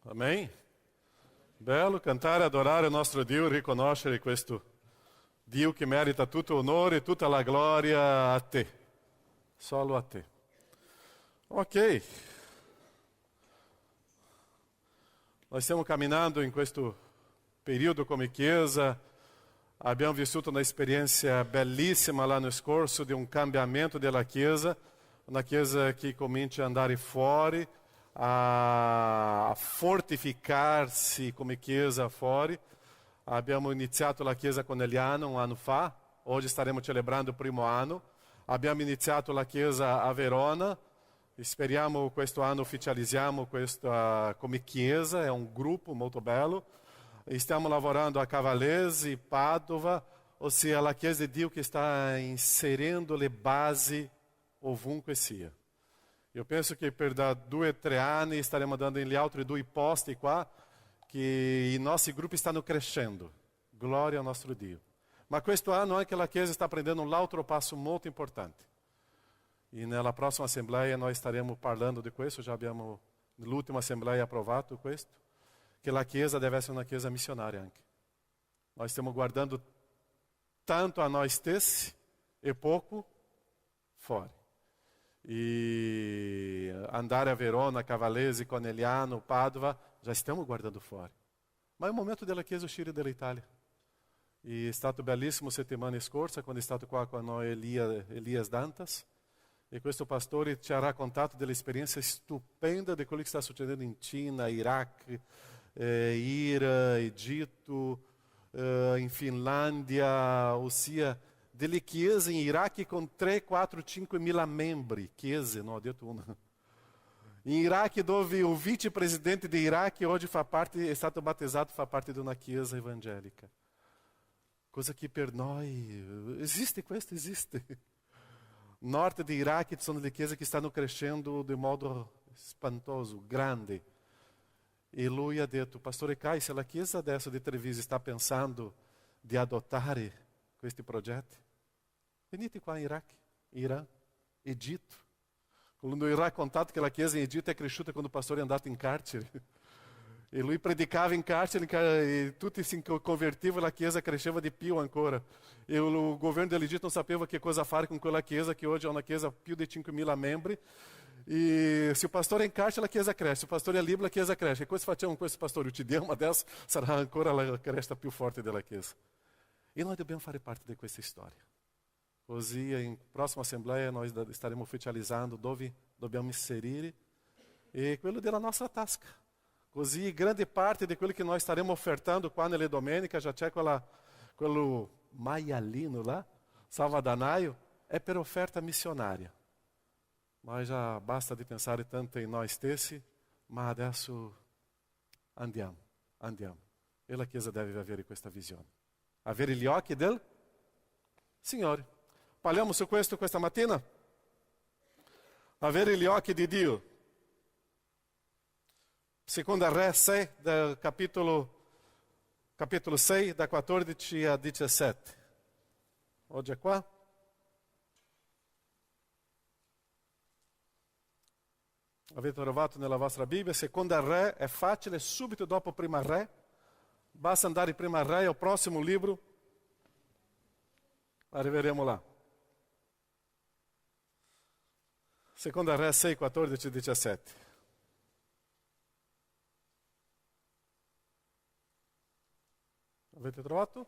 Amém? Bello cantare, adorare il nostro Dio, riconoscere questo Dio che merita tutto onore e tutta la gloria a te, solo a te. Ok, nós stiamo camminando in questo periodo come Chiesa, abbiamo vissuto un'esperienza bellissima l'anno scorso di un cambiamento della Chiesa, una Chiesa che comincia ad andare fuori, a fortificarsi come Chiesa fuori. Abbiamo iniziato la Chiesa Corneliana un anno fa, oggi staremo celebrando il primo anno. Abbiamo iniziato la Chiesa a Verona, speriamo questo anno ufficializziamo questa come Chiesa, è un gruppo molto bello. Stiamo lavorando a Cavalese, Padova, ossia la Chiesa di Dio che sta inserendo le basi ovunque sia. Io penso che per da 2 o 3 anni staremo dando gli altri 2 posti qua, che i nostri gruppi stanno crescendo. Glória ao nostro Dio. Ma questo anno anche la Chiesa sta prendendo un altro passo molto importante. E nella prossima assembleia noi staremo parlando di questo, già abbiamo nell'ultima assembleia approvato questo, che la Chiesa deve essere una Chiesa missionaria anche. Noi stiamo guardando tanto a noi stessi e poco fuori. E andare a Verona, Cavalese, Corneliano, Padova, já stiamo guardando fuori. Ma è il momento della Chiesa uscire dall'Italia. E è stato bellissimo settimana scorsa, quando è stato qua con noi Elias Dantas, e questo pastore ci ha raccontato dell'esperienza stupenda di quello che sta succedendo in Cina, Iraq, Ira, Egitto, in Finlandia, ossia delle chiese in Iraq con 3, 4, 5 mila membri, chiese, non ho detto una. In Iraq, dove o vice-presidente di Iraq oggi è stato battezzato, fa parte di una chiesa evangelica. Cosa che per noi esiste questo, esiste. Norte di Iraq sono le chiese che stanno crescendo di modo espantoso, grande. E lui ha detto, pastore Kai, se la chiesa adesso di Treviso sta pensando di adottare questi progetti, venite qua in Iraq, Irã, Egitto. Quando eu raccontato che la chiesa in Egitto è cresciuta quando il pastore è andato in carcere. E lui predicava in carcere e tutti si convertivano e la chiesa cresceva di più ancora. E o governo dell'Egitto non sapeva che cosa fare con quella chiesa, che oggi è una chiesa più di 5.000 membri. E se o pastor è in carcere, la chiesa cresce. Se o pastor è libero, la chiesa cresce. E cosa facciamo con questo pastore? Uccidiamo adesso, sarà ancora la cresta più forte della chiesa. E noi dobbiamo fare parte di questa storia. Così, in prossima assembleia, noi staremo ufficializzando dove dobbiamo inserire e quello della nostra tasca. Così, grande parte di quello che noi staremo ofertando qua nelle domeniche, já c'è quello maialino lá, salvadanaio, è per offerta missionaria. Mas já basta di pensare tanto in noi stessi, ma adesso andiamo. E la Chiesa deve avere questa visione. Avere gli occhi del Signore. Parliamo su questo questa mattina? Avere gli occhi di Dio. Seconda Re 6, del capitolo 6, da 14 a 17. Oggi è qua. Avete trovato nella vostra Bibbia? Seconda Re è facile, subito dopo Prima Re. Basta andare in Prima Re, è il prossimo libro. Arriveremo là. Seconda Re 6, 14 e 17. Avete trovato?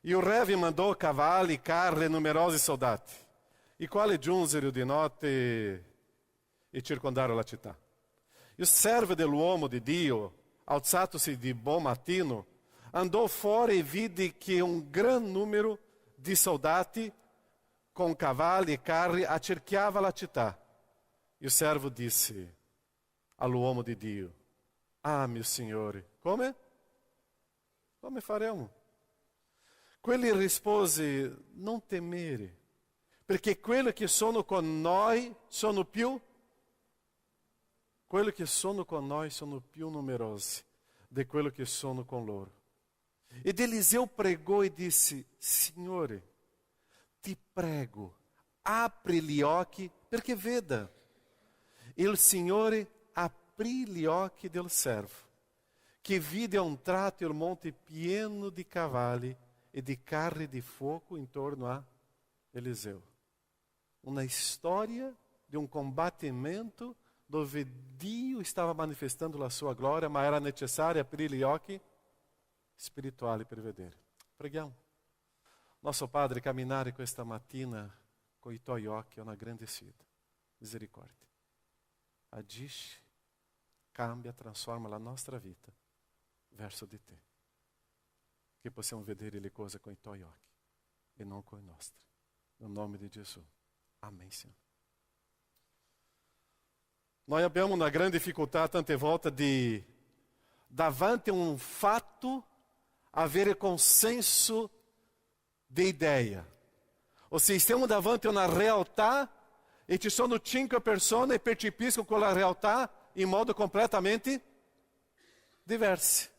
E il re vi mandò cavalli, carri e numerosi soldati, i quali giunsero di notte e circondarono la città. Il servo dell'uomo di Dio, alzatosi di buon mattino, andò fuori e vide che un gran numero di soldati com cavalli e carri accerchiava la città. E o servo disse all'uomo di Dio, mio Signore, come? Come faremo? Quelli rispose, non temere, perché quelli che sono con noi sono più numerosi di quelli che sono con loro. Ed Eliseu pregò e disse, Signore, ti prego, apri gli occhi perché veda. E il Signore apri gli occhi del servo, che vide un tratto il monte pieno di cavalli e di carri di fuoco intorno a Eliseu. Uma história de um combatimento dove Dio stava manifestando la sua gloria, ma era necessário aprire gli occhi spirituali per vedere. Preghiamo. Nosso Padre, camminare questa mattina con i tuoi occhi è una grande sfida. Misericordia. Agisci, cambia, transforma la nostra vita verso di te. Che possiamo vedere le cose con i tuoi occhi e non con i nostri. No nome di Gesù. Amém, Senhor. Nós abbiamo uma grande dificuldade tante volte di, davanti a un fatto, avere consenso di ideia. O se stiamo davanti a una realtà e ci sono 5 persone che percepiscono quella realtà in modo completamente diverso.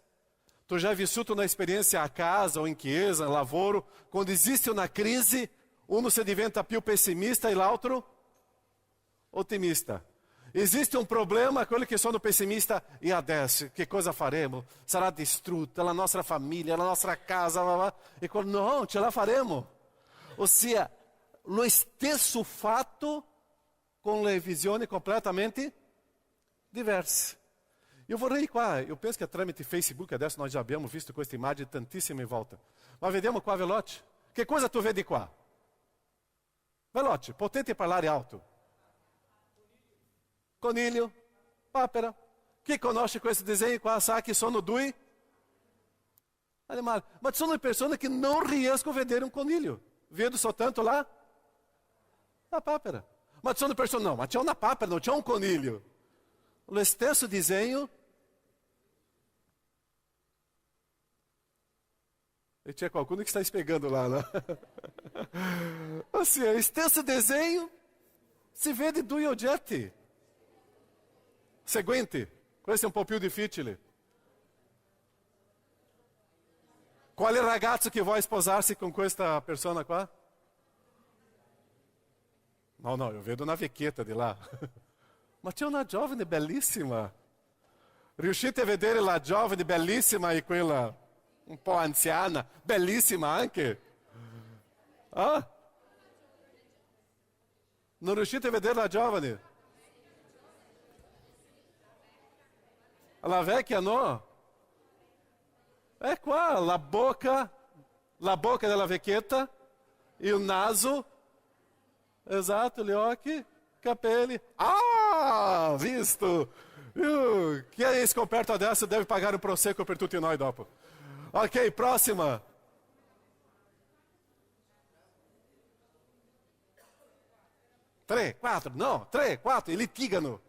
Tu já hai vissuto uma experiência a casa ou em chiesa, em lavoro, quando existe uma crise, uno se diventa più pessimista e l'altro otimista. Existe um problema, aquele que sono pessimista, e adesso, che cosa faremo? Sarà distrutta la nostra famiglia, la nostra casa, e quello, no, ce la faremo. Ossia, lo stesso fatto con le visioni completamente diverse. Eu vorrei qua, eu penso que tramite Facebook, adesso nós já abbiamo visto questa immagine tantissime volte. Ma vediamo qua veloce. Che cosa tu vedi qua? Veloce, potete parlare alto. Coniglio, papera. Chi conosce questo disegno qua sa che sono 2 animali. Ma ci sono persone che non riescono a vedere un coniglio. Vedo soltanto la papera. Ma ci sono persone, no, ma c'è una papera, non c'è un coniglio. Lo stesso disegno. E c'è qualcuno che sta spiegando lá, né? Assim, o stesso desenho si vede 2 oggetti. Seguinte, questo è un po' più difficile. Quale ragazzo che vuole sposarsi con questa persona qua? No, eu vedo una vecchietta di là. Ma c'è una giovane bellissima. Riuscite a vedere la giovane bellissima e quella un po' anziana, bellissima anche? Ah? Non riuscite a vedere la giovane? La vecchia no? È qua, la bocca della vecchietta, il naso, esatto, gli occhi, capelli. Ah, visto! Chi è scoperto adesso deve pagare un prosecco per tutti noi dopo. Ok, prossima. Tre, quattro, e litigano.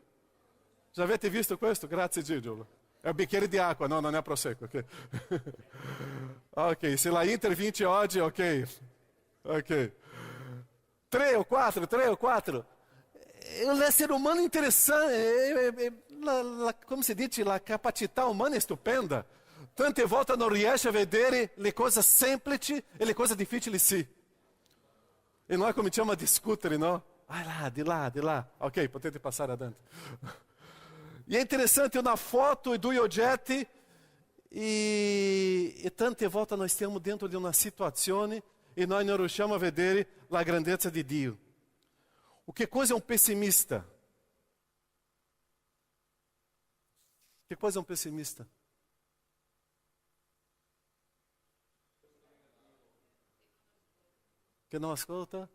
Já avete visto questo? Grazie Gigio. È un bicchiere di acqua, no, non è prosecco. Okay? Ok, se la Inter vince oggi, ok. 3 o 4. L'essere umano interessante, come si dice, la capacità umana è stupenda. Tante volte non riesce a vedere le cose semplici e le cose difficili sì. E noi cominciamo a discutere, no? Vai là, di là. Ok, potete passare avanti. E è interessante una foto e 2 oggetti e tante volte noi stiamo dentro di una situazione e noi non riusciamo a vedere la grandezza di Dio. O che cosa è un pessimista? Che cosa è un pessimista? Che non ascolta?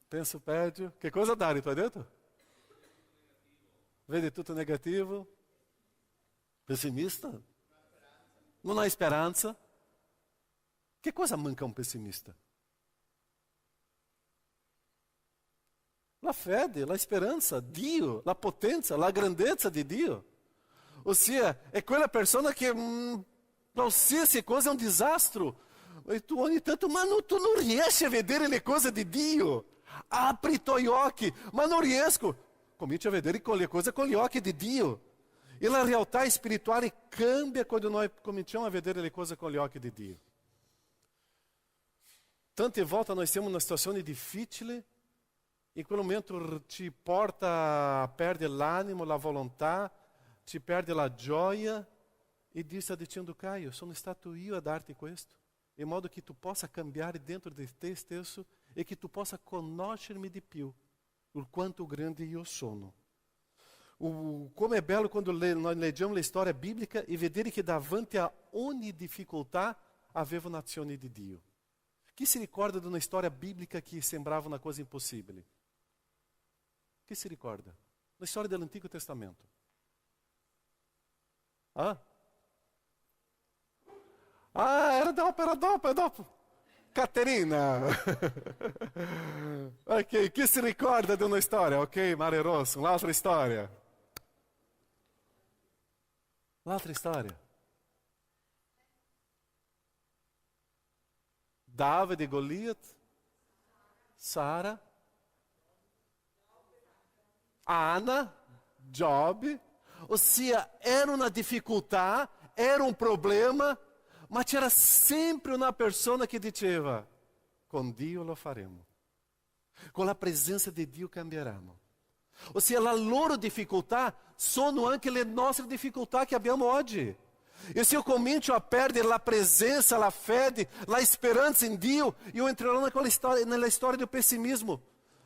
Pensa peggio. Che cosa dare, tu hai detto? Vede tutto negativo? Pessimista? Non ha speranza? Che cosa manca a un pessimista? La fede, la speranza, Dio, la potenza, la grandezza di Dio. Ossia, è quella persona che qualsiasi cosa è un disastro. E tu ogni tanto, ma tu non riesci a vedere le cose di Dio. Apri i tuoi occhi, ma non riesco. Cominci a vedere le cose con gli occhi di Dio. E la realtà spirituale cambia quando noi cominciamo a vedere le cose con gli occhi di Dio. Tante volte noi siamo in una situazione difficile in quel momento ti porta a perdere l'animo, la volontà, ti perde la gioia, e Dio sta dicendo: Caio, sono stato io a darti questo, in modo che tu possa cambiare dentro di te stesso e che tu possa conoscermi di più, il quanto grande io sono. Come è bello quando noi leggiamo la storia biblica e vedere che davanti a ogni difficoltà aveva un'azione di Dio. Chi si ricorda di una storia biblica che sembrava una cosa impossibile? Chi si ricorda? La storia dell'Antico Testamento. Ah? Era dopo. Caterina. Ok, chi si ricorda di una storia? Ok, Mare Rosso, un'altra storia. Un'altra storia. Davide e Goliat, Sara, Ana, Job. Ossia, era una difficoltà, era un problema, ma c'era sempre una persona che diceva: con Dio lo faremo, con la presenza di Dio cambieremo. Ossia, la loro difficoltà sono anche le nostre difficoltà che abbiamo oggi. E se eu comincio a perdere la presença, la fede, la speranza in Dio, eu entrerò nella storia do pessimismo.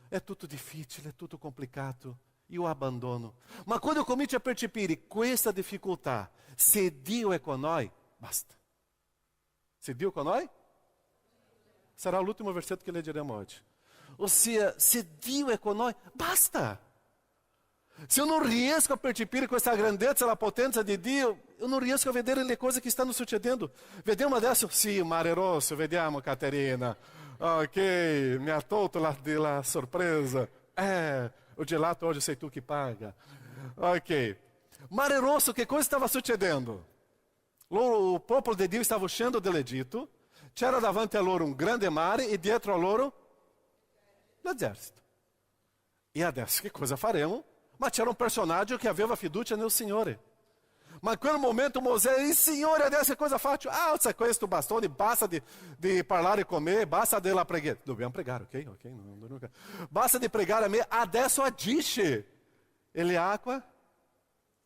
É tudo difficile, é tudo complicato, io abbandono. Ma quando eu comincio a percepire questa difficoltà, se Dio è con noi, basta. Se Dio è con noi, sarà l'ultimo versetto che leggeremo oggi. Ossia, se Dio è con noi, basta. Se eu não riesco a percepire questa grandezza, la potenza di Dio, eu não riesco a vedere le cose che stanno succedendo. Vediamo adesso, sì, Mare Rosso, vediamo Caterina. Ok, mi ha tolto la sorpresa. O gelato hoje sei tu che paga. Ok. Mare Rosso, che cosa stava succedendo? O popolo di Dio stava uscendo dall'Egitto, c'era davanti a loro un grande mare e dietro a loro l'esercito. E adesso che cosa faremo? Ma c'era un personaggio che aveva fiducia nel Signore. Ma in quel momento Mosè disse: Signore, adesso cosa faccio? Alza questo bastone, basta di parlare con me, basta della preghiera. Dobbiamo pregare, ok? Non. Basta di pregare a me, adesso agisce. E le acque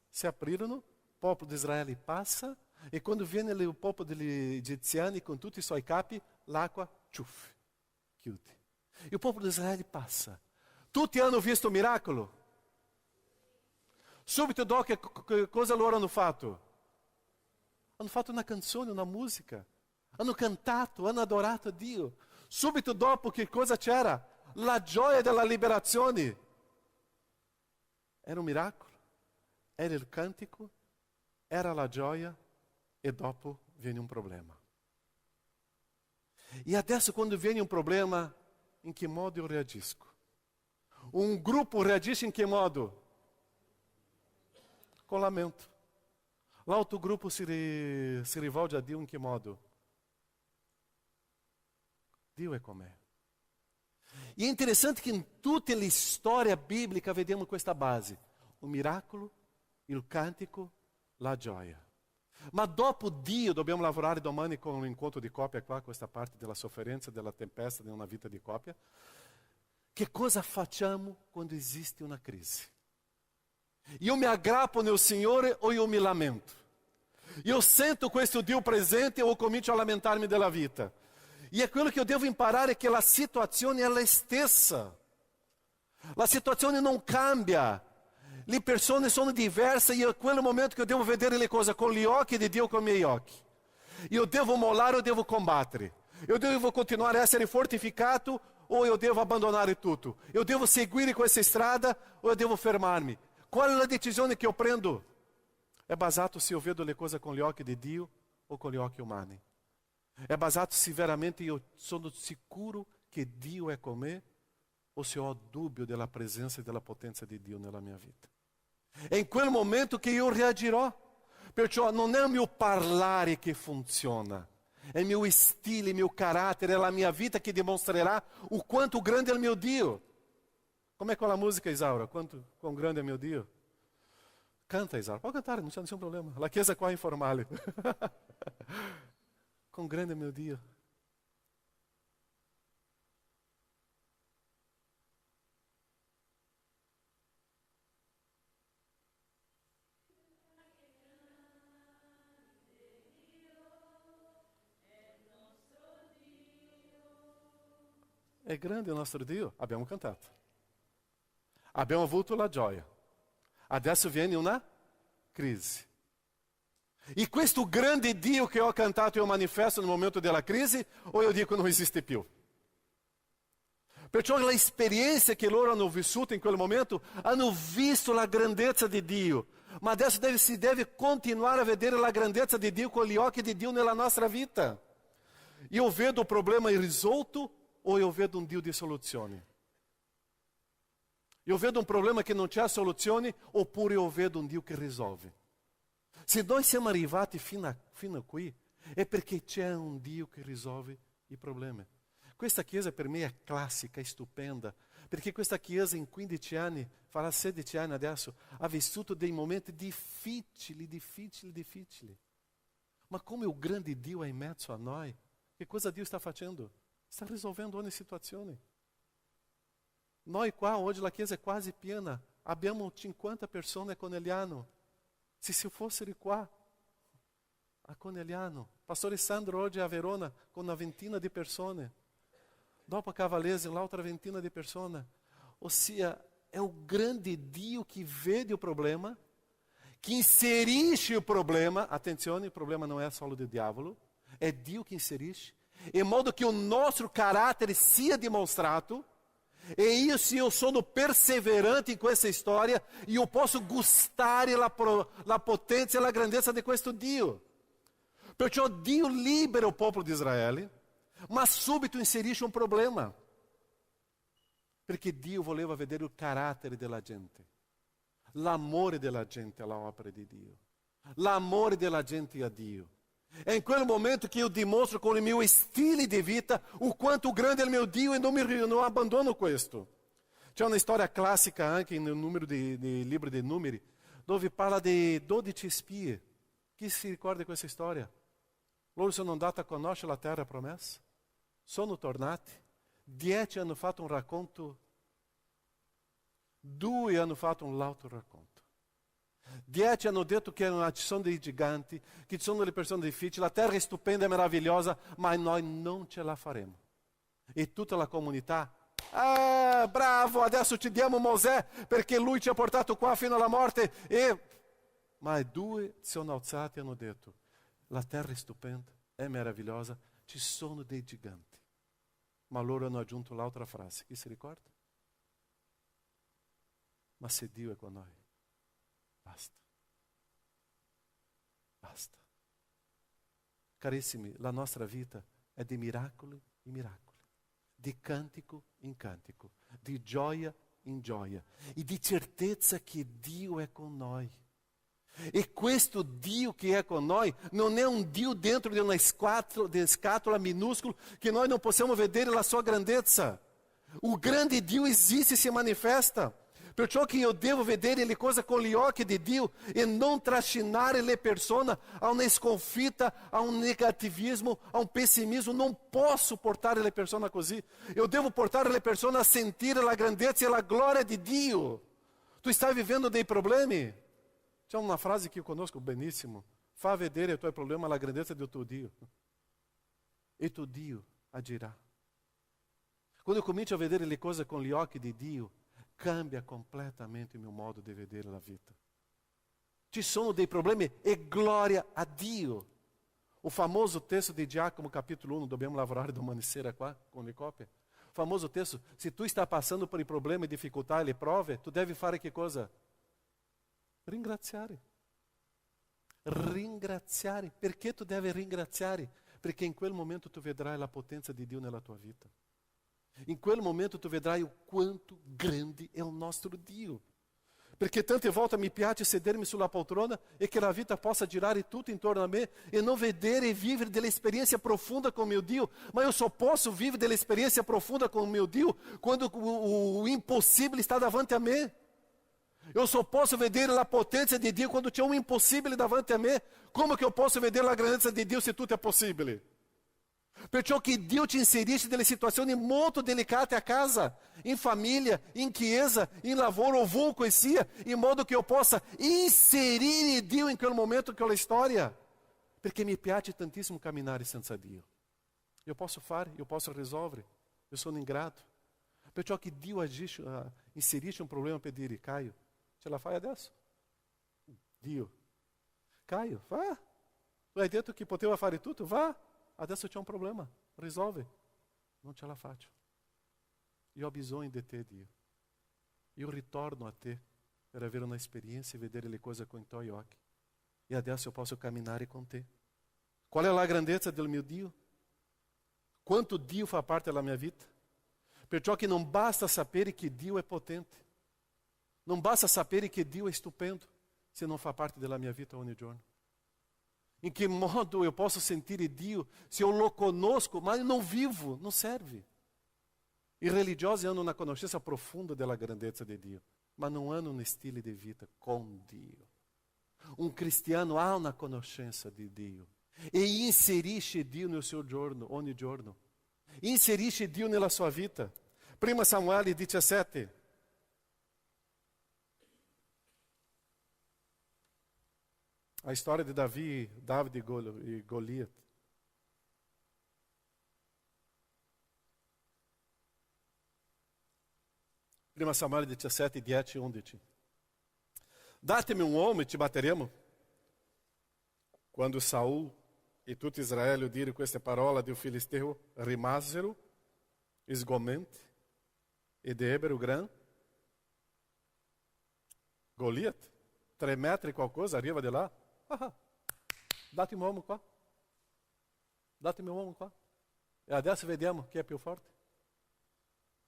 si aprirono, il popolo di Israele passa, e quando viene il popolo degli egiziani con tutti i suoi capi, l'acqua, ciuff, chiude. E il popolo di Israele passa. Tutti hanno visto il miracolo. Subito dopo, che cosa loro hanno fatto? Hanno fatto una canzone, una musica. Hanno cantato, hanno adorato Dio. Subito dopo, che cosa c'era? La gioia della liberazione. Era un miracolo, era il cantico, era la gioia, e dopo viene un problema. E adesso, quando viene un problema, in che modo eu reagisco? Un gruppo reagisce in che modo? Com lamento. L'altro gruppo si rivolge a Dio in che modo? Dio è con me. E è interessante che in tutta la storia biblica vediamo questa base: o miracolo, il cantico, la gioia. Ma dopo Dio, dobbiamo lavorare domani con un incontro di coppia qua, questa parte della sofferenza, della tempesta di una vita di coppia. Che cosa facciamo quando esiste una crisi? Io mi aggrappo nel Signore o io mi lamento? Io sento questo Dio presente o comincio a lamentarmi della vita? E quello che eu devo imparare è che la situazione è la stessa. La situazione non cambia. Le persone sono diverse e è quel momento che eu devo vedere le cose con gli occhi di Dio, con i miei occhi. Eu devo mollare o devo combattere? Eu devo continuare a essere fortificato o eu devo abbandonare tutto? Eu devo seguire questa strada o eu devo fermarmi? Qual è la decisione che io prendo? È basato se io vedo le cose con gli occhi di Dio o con gli occhi umani. È basato se veramente io sono sicuro che Dio è con me o se ho dubbio della presenza e della potenza di Dio nella mia vita. È in quel momento che io reagirò. Perciò non è il mio parlare che funziona, è il mio stile, il mio carattere, è la mia vita che dimostrerà o quanto grande è il mio Dio. Com'è con la musica, Isaura? Quão grande è mio Dio? Canta, Isaura. Può cantare, non c'è nessun problema. La chiesa qua è informale. Quão grande è mio Dio? è grande il nostro Dio. Abbiamo cantato. Abbiamo avuto la gioia. Adesso viene una crisi. E questo grande Dio che ho cantato io manifesto nel momento della crisi, o io dico non esiste più? Perciò l'esperienza che loro hanno vissuto in quel momento, hanno visto la grandezza di Dio. Ma adesso si deve continuare a vedere la grandezza di Dio con gli occhi di Dio nella nostra vita. Io vedo o problema irrisolto o io vedo un Dio di soluzioni? Io vedo un problema che non c'è soluzione oppure io vedo un Dio che risolve? Se noi siamo arrivati fino a qui è perché c'è un Dio che risolve i problemi. Questa chiesa per me è classica, è stupenda, perché questa chiesa in 15 anni, farà 16 anni adesso, ha vissuto dei momenti difficili. Ma come o grande Dio è in mezzo a noi, che cosa Dio sta facendo? Sta risolvendo ogni situazione. Noi qua, oggi la chiesa è quasi piena, abbiamo 50 persone a Conegliano. Se fossero qua, a Conegliano, Pastore Sandro oggi è a Verona con una ventina di persone. Dopo a Cavalese, l'altra ventina di persone. Ossia, è un grande Dio che vede o problema, che inserisce o problema. Attenzione, il problema non è solo del diavolo, è Dio che inserisce, in modo che o nostro carattere sia dimostrato. E io, se io sono perseverante in questa storia, io posso gustare la potenza e la grandezza di questo Dio. Perciò Dio libera il popolo di Israele, ma subito inserisce un problema. Perché Dio voleva vedere il carattere della gente, l'amore della gente all'opera di Dio, l'amore della gente a Dio. È in quel momento che io dimostro con il mio stile di vita o quanto grande è il mio Dio e non abbandono questo. C'è una storia classica anche nel numero del libro dei Numeri, dove parla di 12 spie. Chi si ricorda di questa storia? Loro sono andati a conoscere la terra promessa, sono tornati, 10 hanno fatto un racconto, 2 hanno fatto un altro racconto. 10 hanno detto che ci sono dei giganti, che ci sono delle persone difficili, la terra è stupenda e meravigliosa, ma noi non ce la faremo. E tutta la comunità, bravo, adesso ci diamo Mosè perché lui ci ha portato qua fino alla morte. Ma 2 si sono alzati e hanno detto, la terra è stupenda, è meravigliosa, ci sono dei giganti. Ma loro hanno aggiunto l'altra frase, chi si ricorda? Ma se Dio è con noi, basta. Basta. Carissimi, la nostra vita è di miracoli in miracoli, di cantico in cantico, di gioia in gioia e di certezza che Dio è con noi. E questo Dio che è con noi non è un Dio dentro di una scatola minuscola che noi non possiamo vedere la sua grandezza. O grande Dio esiste e si manifesta. Perciò che io devo vedere le cose con gli occhi di Dio e non trascinare le persone a una sconfitta, a un negativismo, a un pessimismo. Non posso portare le persone così. Io devo portare le persone a sentire la grandezza e la gloria di Dio. Tu stai vivendo dei problemi? C'è una frase che io conosco benissimo. Fa vedere i tuoi problemi alla grandezza del tuo Dio. E tuo Dio agirà. Quando io comincio a vedere le cose con gli occhi di Dio, cambia completamente il mio modo di vedere la vita. Ci sono dei problemi e gloria a Dio. O famoso testo di Giacomo capitolo 1, dobbiamo lavorare domani sera qua con le copie. O famoso testo, se tu stai passando per i problemi, difficoltà e le prove, tu devi fare che cosa? Ringraziare. Ringraziare. Perché tu devi ringraziare? Perché in quel momento tu vedrai la potenza di Dio nella tua vita. In quel momento tu vedrai o quanto grande è il nostro Dio. Perché tante volte mi piace sedermi sulla poltrona e che la vita possa girare tutto intorno a me e non vedere e vivere dell'esperienza profonda con mio Dio. Ma io só posso vivere dell'esperienza profonda con mio Dio quando o impossibile está davanti a me. Eu só posso vedere la potenza di Dio quando c'è un impossibile davanti a me. Come che eu posso vedere la grandezza di Dio se tutto è possibile? Perciò che Dio ti inserisce nelle situazioni molto delicate a casa, in famiglia, in chiesa, in lavoro, ovunque sia, in modo che eu possa inserire Dio in quel momento, in quella storia. Perché mi piace tantissimo camminare senza Dio. Eu posso fare, eu posso resolvere. io sono ingrato. Perciò che Dio inserisce un problema per dire, Caio, ce la fai adesso? Dio, Caio, va. Tu hai detto che poteva fare tutto, va. Adesso c'è un problema, risolve. Non ce la faccio. Io ho bisogno di te, Dio. Io ritorno a te per avere un'esperienza e vedere le cose con i tuoi occhi. E adesso io posso camminare con te. Qual è la grandezza del mio Dio? Quanto Dio fa parte della mia vita? Perciò che non basta sapere che Dio è potente. Non basta sapere che Dio è stupendo se non fa parte della mia vita ogni giorno. In che modo eu posso sentire Dio se eu lo conosco, mas eu não vivo? Não serve. I religiosi hanno una conoscenza profonda della grandezza di Dio, ma non hanno un stile di vita con Dio. Un cristiano ha una conoscenza di Dio e inserisce Dio nel suo giorno, ogni giorno. Inserisce Dio nella sua vita. 1 Samuele 17. A história de Davide e Goliat. Prima Samuele 17, 10 e 11. Date-me um homem, te bateremo. Quando Saul e tutto Israel udiram questa parola do filisteu rimásero, esgomente, e de Eber o grande, Goliat, 3 metri e qualcosa, arriva de lá, date-me um homem qua. Date-me um homem qua. E adesso vediamo chi è più forte.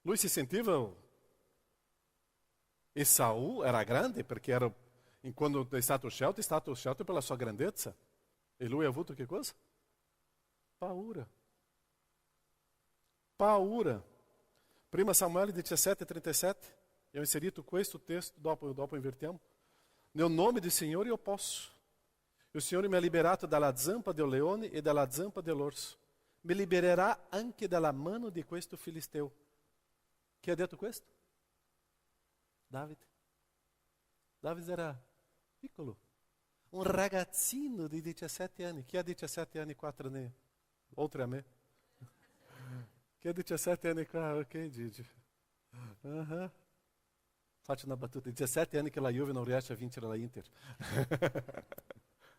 Lui si sentiva... E Saul era grande, perché era, quando è stato scelto pela sua grandezza. E lui ha avuto che cosa? Paura. Paura. 1 Samuele 17, 37. Eu inserito questo testo, dopo invertiamo. Nel nome do Senhor eu posso. E o Senhor mi ha liberato dalla zampa del leone e dalla zampa dell'orso. Mi libererà anche dalla mano di questo filisteo. Chi ha detto questo? Davide. Davide era piccolo. Un ragazzino di 17 anni. Chi ha 17 anni qua tra me? Oltre a me? Chi ha 17 anni qua? Ok, Gigi. Faccio una battuta. 17 anni che la Juve non riesce a vincere la Inter.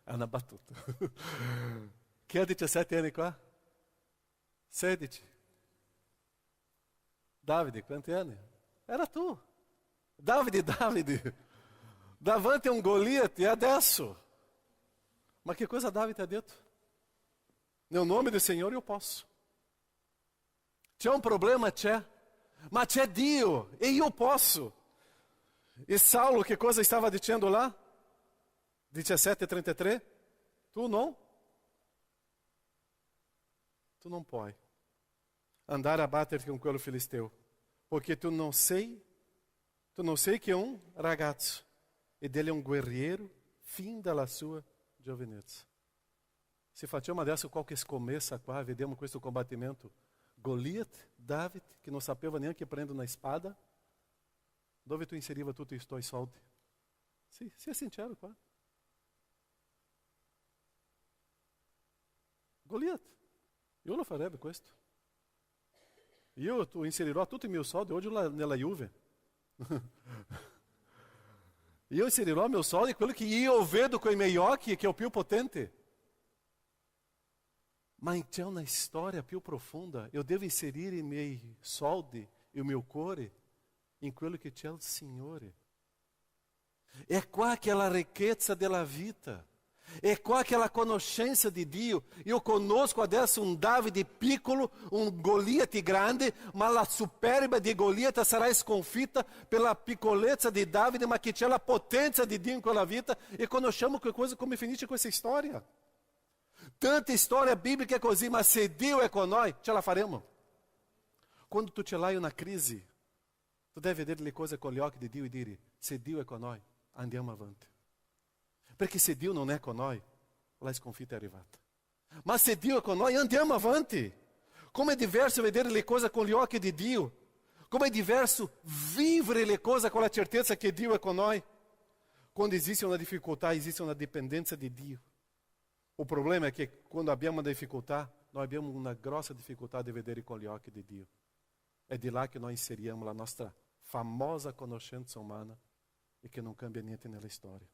È una battuta. Chi ha 17 anni qua? 16. Davide, quanti anni? Era tu. Davide, davanti a un Goliat, e adesso? Ma che cosa Davide ha detto? Nel nome del Signore eu posso. C'è un problema? C'è. Ma c'è Dio, e io posso. E Saulo, che cosa stava dicendo lá? 17:33. Tu não puoi andare a battere con quello filisteo, porque tu não sei que é um ragazzo e dele é um guerriero fin dalla sua giovinezza. Se facciamo adesso qualche scommessa qua, vediamo questo combattimento. Goliat, David, che non sapeva neanche prendere una spada, dove tu inseriva tutti i tuoi soldi? Sì, sia sincero qua. Goliat, io lo farebbe questo. Io inserirò tutti i miei soldi oggi nella Juve. Io inserirò meu soldi quello che io vedo con i miei occhi, che è il più potente. Ma c'è una storia più profonda. Eu devo inserire i miei soldi e o meu cuore in quello che c'è il Signore. È qua che è la ricchezza della vita. È qua che è la conoscenza di Dio. Io conosco adesso un Davide piccolo, un Goliat grande, ma la superba di Goliat sarà sconfitta per la piccolezza di Davide, ma che c'è la potenza di Dio in quella vita. E conosciamo che cosa, come finisce questa storia. Tanta storia bíblica è così, ma se Dio è con noi, ce la faremo. Quando tu ce l'hai una crisi, tu devi vedere le cose con gli occhi di Dio e dire, se Dio è con noi, andiamo avanti. Perché se Dio non è con noi, la sconfitta è arrivata. Ma se Dio è con noi, andiamo avanti. Come è diverso vedere le cose con gli occhi di Dio. Come è diverso vivere le cose con la certezza che Dio è con noi. Quando esiste una difficoltà, esiste una dipendenza di Dio. O problema è che quando abbiamo una difficoltà, noi abbiamo una grossa difficoltà di vedere con gli occhi di Dio. é de lá que nós inseríamos a nossa famosa conoscenza umana e que não cambia niente nella storia.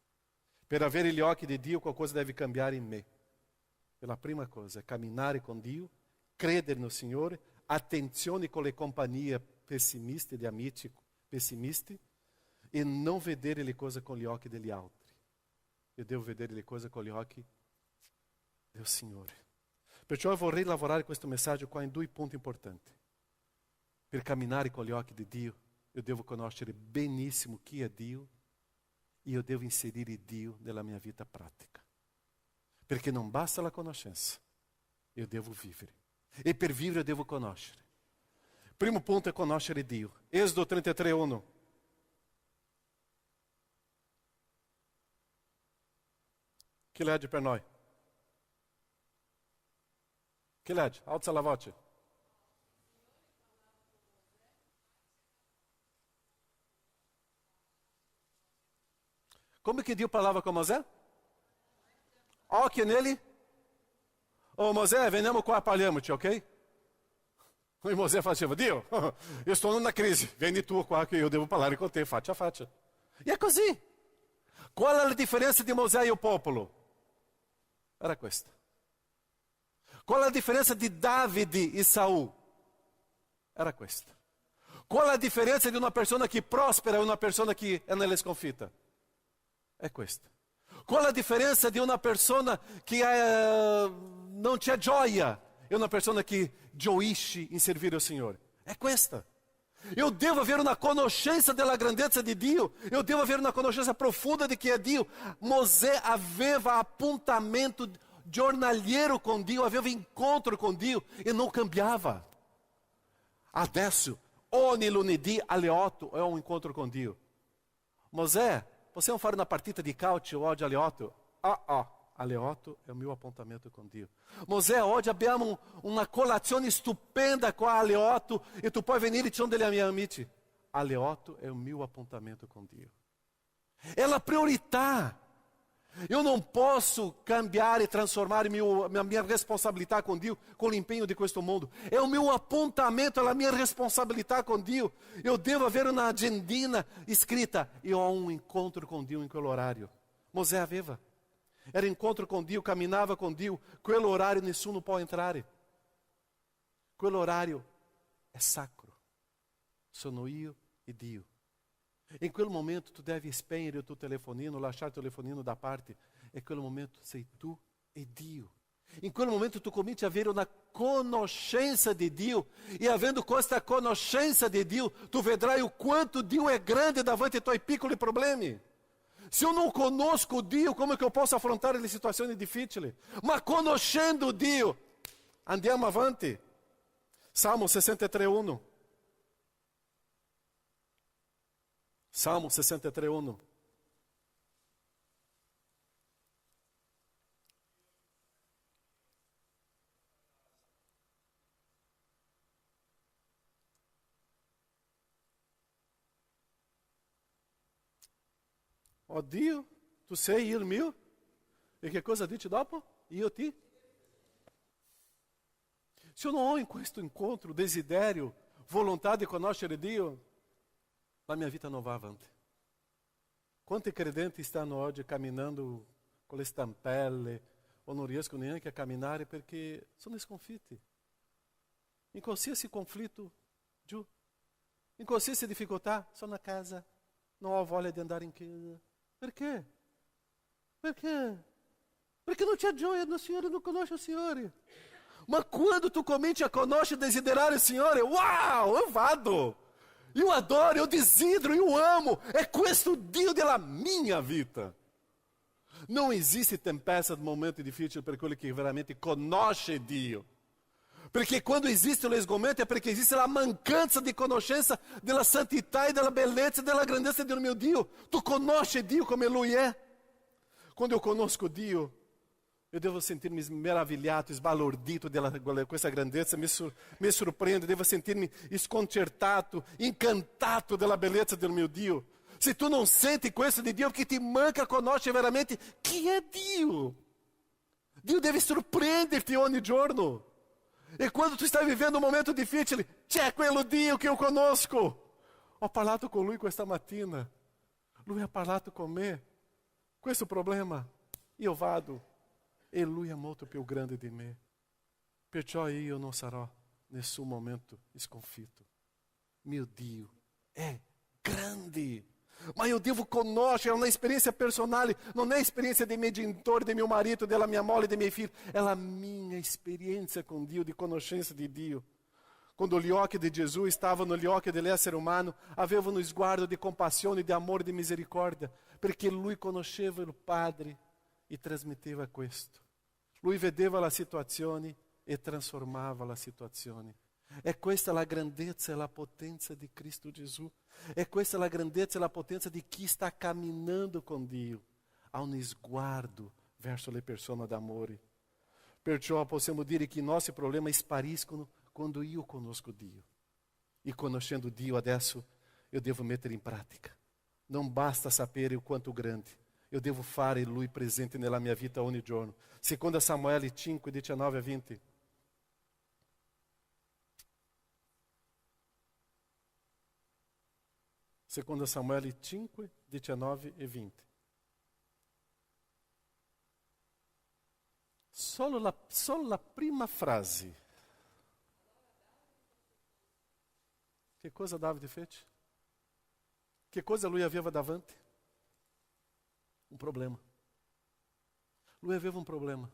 Per avere gli occhi di Dio, qualcosa deve cambiare in me. E la prima cosa è camminare con Dio, credere no Signore, attenzione con le compagnie pessimiste, di amici pessimisti, e non vedere le cose con gli occhi degli altri. Io devo vedere le cose con gli occhi del Signore. Perciò eu vorrei lavorare questo messaggio qua in due punti importanti. Per camminare con gli occhi di Dio, eu devo conoscere benissimo chi è Dio e eu devo inserire Dio nella mia vita pratica. Perché non basta la conoscenza, eu devo vivere. E per vivere eu devo conoscere. Primo ponto é conoscere Dio. Êxodo 33:1. Chi legge per noi? Chi legge? Alza la voce. Come que Dio parlava com Mosè? Occhio nele. Ô Mosè, veniamo qua, parliamoci, ok? E Mosè faceva, Dio, eu estou numa crise, vieni tu qua che io devo parlare con te, faccia a faccia. E è così. Qual è la differenza di Mosè e il popolo? Era questa. Qual è la differenza di Davide e Saul? Era questa. Qual è la differenza di una persona che prospera e una persona che è nella sconfitta? È questa. Qual è la differenza di una persona che non c'è gioia e una persona che gioisce in servire il Signore? È questa. Eu devo avere una conoscenza della grandezza di Dio. Eu devo avere una conoscenza profonda di chi è Dio. Mosè aveva appuntamento giornaliero con Dio, aveva incontro con Dio e non cambiava. Adesso, ogni lunedì alle 8 è un incontro con Dio. Mosè, possiamo fare una partita di calcio oggi alle 8? Alle 8 è il mio appuntamento con Dio. Mosè, oggi abbiamo una colazione stupenda qua alle 8 e tu puoi venire e ci sono degli miei amici. Alle 8 è il mio appuntamento con Dio. È la priorità. Eu não posso cambiare e trasformare a minha responsabilità con Dio com l'impegno di questo mondo. É o meu apontamento, é a minha responsabilità con Dio. Eu devo avere una agendina escrita. Eu ho um encontro com Dio in quell'orario. Mosè aveva. Era incontro com Dio, camminava com Dio. Quell'orario nessuno può entrare. Quell'orario è sacro. Sono io e Dio. Em quel momento tu deve spegnere il tuo telefonino, lasciare il telefonino da parte. E quel momento sei tu e Dio. In quel momento tu cominci a avere una conoscenza di Dio. E avendo questa conoscenza di Dio, tu vedrai o quanto Dio è grande davanti ai tuoi piccoli problemi. Se eu não conosco Dio, como é que eu posso affrontare le situazioni difficili? Ma conoscendo Dio, andiamo avanti. Salmo 63:1. Salmo 63:1. Ó Dio, tu sei il mio? E che cosa dice dopo? Io ti? Se eu não ho in questo incontro desiderio, volontà di conoscere Dio, la mia vita non va avanti. Quanti credenti stanno oggi camminando con le stampelle o non riescono neanche a camminare perché sono sconfitti? In qualsiasi conflitto, giù. In qualsiasi difficoltà, sono a casa, non ho voglia di andare in chiesa. Perché? Perché? Perché non c'è gioia no Signore, non conosce il Signore. Ma quando tu cominci a conoscere e desiderare il Signore, uau, eu vado. Eu adoro, eu desidero, eu amo. É questo Dio della minha vita. Não existe tempesta no momento difficile per quelli che veramente conosce Dio. Perché quando existe lo sgomento è perché esiste la mancanza di conoscenza della santità e della bellezza e della grandezza del mio Dio. Tu conosci Dio come Lui è. Quando eu conosco Dio, eu devo sentir-me meravigliato, sbalordito com questa grandezza, mi surpreende, devo sentir-me sconcertato, incantato della bellezza del mio Dio. Se tu non senti questo di Dio, perché ti manca conoscere veramente chi è Dio. Dio deve sorprenderti ogni giorno. E quando tu está vivendo um momento difícil, c'è quello Dio che io conosco. Ho parlato con lui questa mattina. Lui ha parlato con me. Questo problema, io vado. E lui è molto più grande di me. Perciò io non sarò nessun momento sconfitto. Mio Dio è grande. Ma io devo conoscere, è una esperienza personale, non è esperienza dei miei genitori, del mio marito, della mia moglie, dei miei figli. È la mia esperienza con Dio, di conoscenza di Dio. Quando gli occhi di Gesù stavano negli occhi dell'essere umano, avevano uno sguardo di compassione, di amore, di misericordia, perché lui conosceva il Padre e trasmetteva questo. Lui vedeva la situazione e trasformava la situazione. È questa la grandezza e la potenza di Cristo Gesù. È questa la grandezza e la potenza di chi sta camminando con Dio. Ha un sguardo verso le persone d'amore. Perciò possiamo dire che i nostri problemi spariscono quando io conosco Dio. E conoscendo Dio adesso, eu devo mettere in pratica. Non basta sapere o quanto grande. Eu devo fare Lui presente nella mia vita ogni giorno. Seconda Samuele 5, 19 a 20. Seconda Samuele 5, 19 e 20. Solo la prima frase. Che cosa Davide fece? Che cosa lui aveva davanti? Um problema. Lui aveva um problema.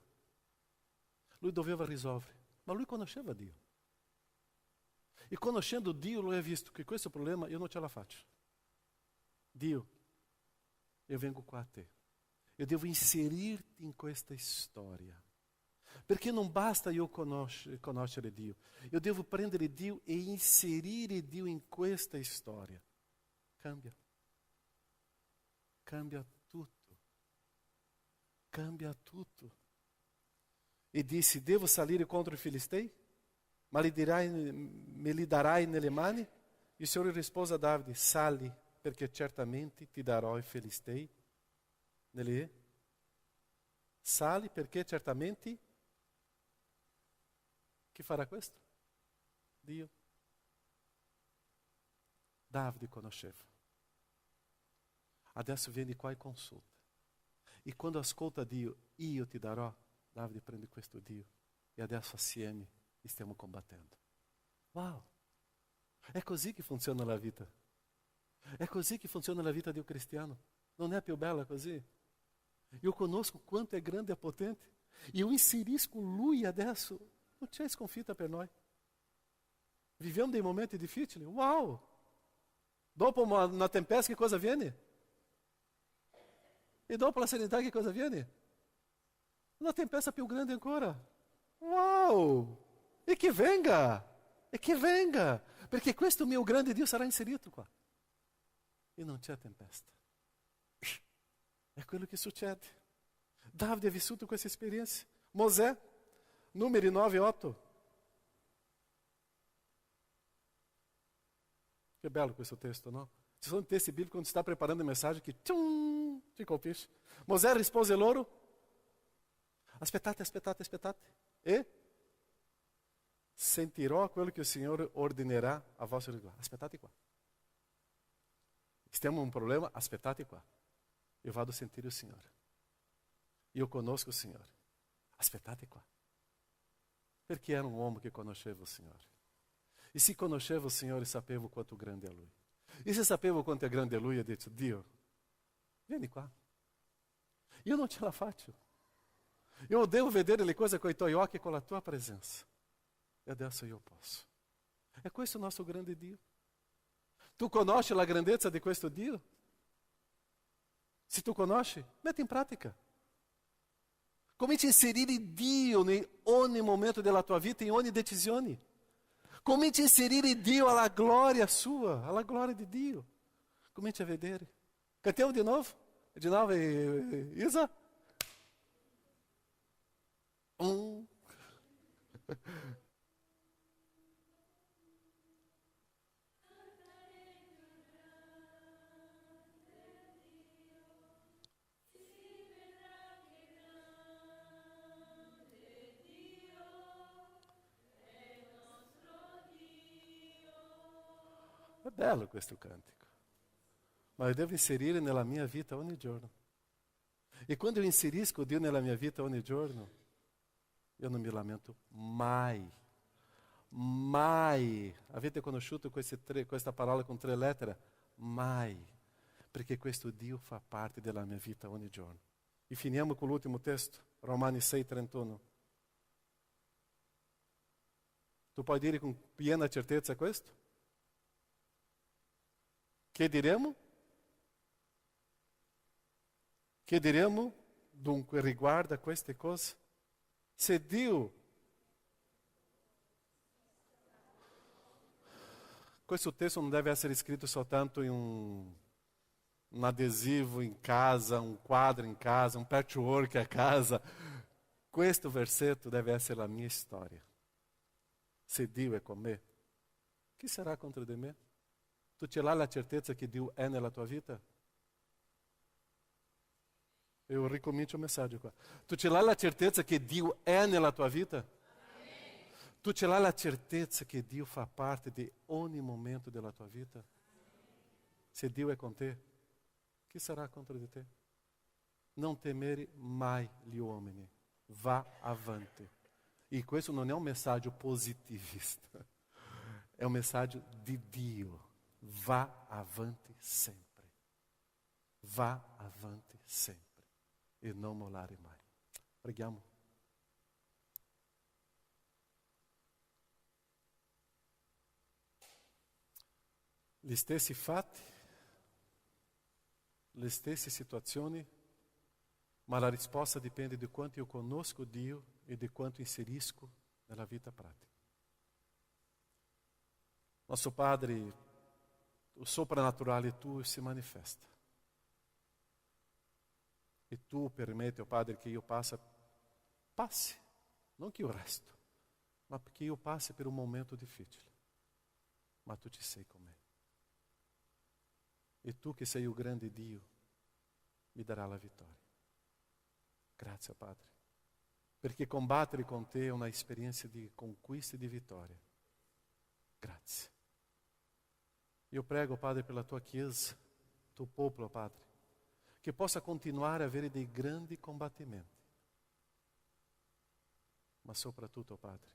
Lui doveva risolvere. Ma lui conosceva Dio. E conoscendo Dio, lui ha visto che questo problema io non ce la faccio. Dio, eu vengo qua a te. Eu devo inserir-te in questa storia. Perché non basta io conoscere Dio. Eu devo prendere Dio e inserire Dio in questa storia. Cambia. Cambia tutto. Cambia tutto. E disse, devo salire contro i Filistei? Ma me li darai nelle mani? E il Signore rispose a Davide, sali, perché certamente ti darò i Filistei. Sali, perché certamente... Chi farà questo? Dio. Davide conosceva. Adesso vieni qua e consulta. E quando ascolta Dio, io ti darò, Davide prende questo Dio. E adesso assieme stiamo combattendo. Wow! È così che funziona la vita. È così che funziona la vita di un cristiano. Non è più bella così? Io conosco quanto è grande e potente. E eu inserisco Lui adesso. Non c'è sconfitta per noi. Viviamo dei momenti difficili. Wow! Dopo una tempesta che cosa viene? E dopo la serenità che cosa viene? Una tempesta più grande ancora. Wow! E che venga! E che venga! Perché questo mio grande Dio sarà inserito qua. E non c'è tempesta. È quello che succede. Davide ha vissuto questa esperienza. Mosè, Numeri 9, 8. Che bello questo testo, no? Ci sono testi bíblicos quando está preparando a mensagem que tchum, ti colpisce. Mosè rispose loro, aspettate. E sentirò quello che il Signore ordinerà a vostro riguardo. Aspettate qua. Stiamo un problema, aspettate qua. Eu vado a sentire il Signore. Io conosco il Signore. Aspettate qua. Perché era un uomo che conosceva il Signore. E se conosceva il Signore, sapeva quanto grande è Lui. E se sapeva quanto è grande Lui, ha detto, Dio, vieni qua. Io non ce la faccio. Io devo vedere le cose con i tuoi occhi e con la tua presenza. E adesso io posso. È questo il nostro grande Dio. Tu conosci la grandezza di questo Dio? Se tu conosci, metti in pratica. Cominci a inserire Dio in ogni momento della tua vita, in ogni decisione. Cominci a inserire Dio alla gloria sua, alla gloria di Dio. Cominci a vedere. Cantiamo di nuovo? De novo, Isa? Bello questo cantico. Ma io devo inserire nella mia vita ogni giorno. E quando eu inserisco Dio nella mia vita ogni giorno, io non mi lamento mai. Mai. Avete conosciuto questa parola con 3 lettere? Mai. Perché questo Dio fa parte della mia vita ogni giorno. E finiamo con l'ultimo testo, Romani 6:31. Tu puoi dire con piena certezza questo? Che diremo? Che diremo dunque riguardo a queste cose? Se Dio... Questo testo non deve essere scritto soltanto in um adesivo em casa, um quadro em casa, um patchwork a casa. Questo versetto deve essere la mia storia. Se Dio è con me, chi sarà contro di me? Tu ce l'hai la certezza che Dio è nella tua vita? Eu ricomincio il messaggio qua. Tu ce l'hai la certezza che Dio è nella tua vita? Tu ce l'hai la certezza che Dio fa parte di ogni momento della tua vita? Se Dio è con te, chi sarà contro di te? Non temere mai gli uomini, vá avanti. E questo non è un messaggio positivista, è un messaggio di Dio. Vá avanti sempre. Vá avanti sempre. E non mollare mai. Preghiamo. Gli stessi fatti, le stesse situazioni, ma la risposta dipende di quanto io conosco Dio e di quanto inserisco nella vita pratica. Nosso Padre, o soprannaturale tuo si manifesta. E tu permette, Padre, che io passi, non che io resto, ma che io passi per un momento difficile. Ma tu ci sei con me. E tu che sei o grande Dio, mi darà la vittoria. Grazie, Padre, perché combattere con te è una esperienza di conquista e di vittoria. Grazie. Io prego, Padre, per la tua Chiesa, tuo popolo, Padre, che possa continuare a avere dei grandi combattimenti. Ma soprattutto, Padre,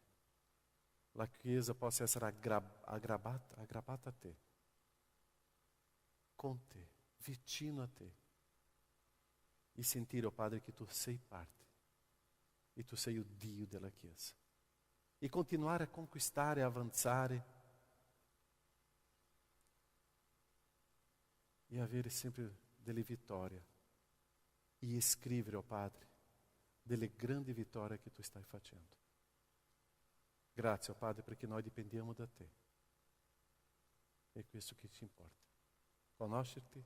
la Chiesa possa essere aggrappata a te, con te, vicino a te. E sentire, Padre, che tu sei parte e tu sei o Dio della Chiesa. E continuare a conquistare, a avanzare e avere sempre delle vittorie e scrivere, Padre, delle grandi vittorie che tu stai facendo. Grazie, Padre, perché noi dipendiamo da te. È questo che ci importa. Conoscerti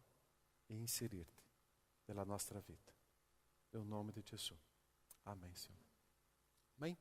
e inserirti nella nostra vita. Nel nome di Gesù. Amém, Senhor. Amém?